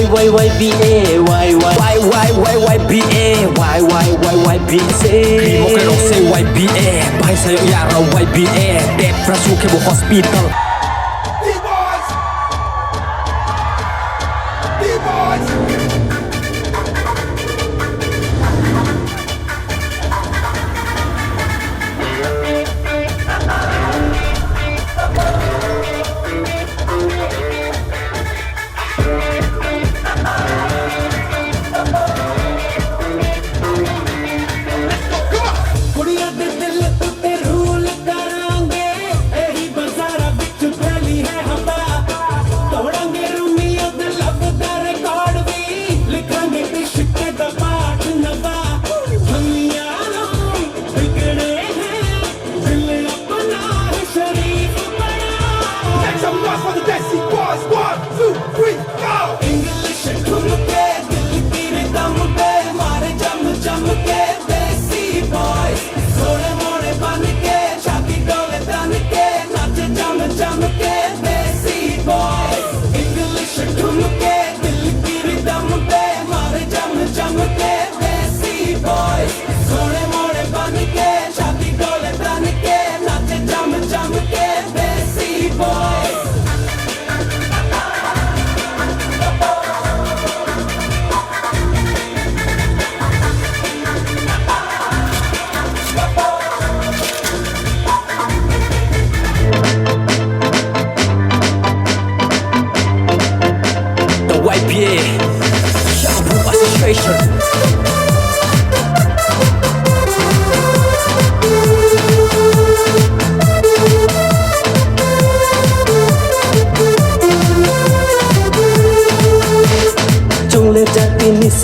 YYYBA YYYBA Krimo ke rose YBA Bahay sa'yo yara YBA Depression ke bu hospital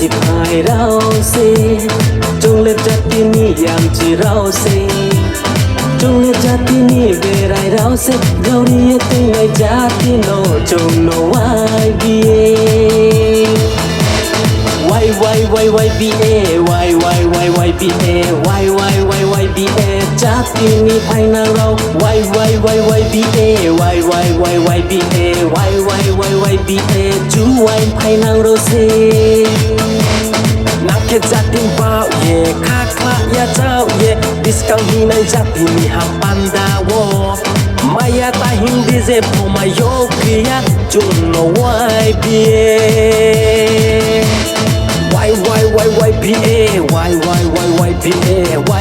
สิบหายเราสิจงเล็บจัดที่นี่ยามที่เราสิจงเล็บจัดที่นี่เวลาเราสิเราเรียกถึงไอ้จัดที่โนจงโนวายบีเอYYYYBA YYYYBA YYYYBA จัดที่นี่ภายในเรา YYYYBA YYYYBA YYYYBA จูไว้ภายในเราสินักแค่จัดที่เบาเย่ข้าคลายาเจ้าเย่ดิสกังฮีในจัดที่มีหำปันดาวมายาตาหินดิเซพอมาโยกิยาจุนโน YBA YYYYBA YYYYBA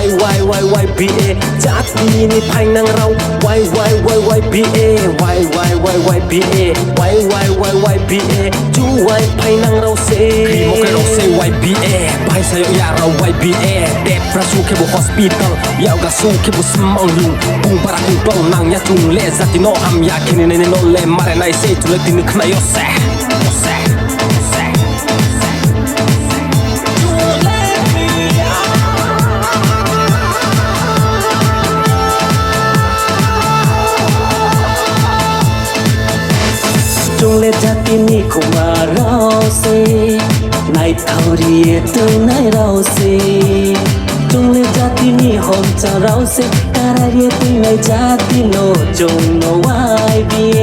YYYYBA จัดที่นี่ภายในเรา YYYYBA YYYYBA YYYYBA จูไว้ภายในเราเซ่ครีโมเคโรเซ่ YBA ภายใส่ยาเรา YBA เด็บประสูแค่บุ hospital ยาวกระสูแค่บุสมองลุงปุงปาราคุงต้องนางยาจุงเล่จัดที่โนอัมยาคินิเนโนเล่มาเรนไอเซ่จุเลตินึกนายโอเซ่จงเล็บจัดที่นี่คงมาเราสิในเท่าเรียตัวในเราสิจงเล็บจัดที่นี่หอมจะเราสิการเรียตัวในจัดที่โนจงโน YBA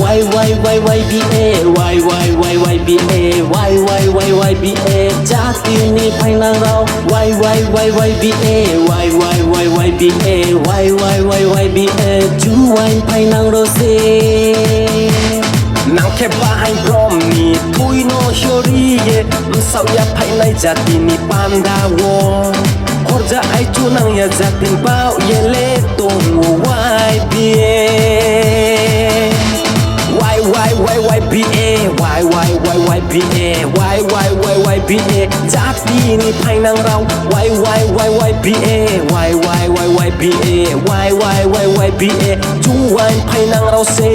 YYYYBA YYYYBA YYYYBA จัดที่นี่ภายในเรา YYYYBA YYYYBA YYYYBA จูไว้ภายในเราสินังแค่บ้าให้พร้อมนี่ทุยโนโชรีเย่มันสาวยาภายในจัดที่นี่ปันดาวขอจะไอจูนังยาจัดที่เบาเย่เล่ตรง YBA YYYYBA YYYYBA YYYYBA จัดที่นี่ภายในเรา YYYYBA YYYYBA YYYYBA จูไว้ภายในเราเซ่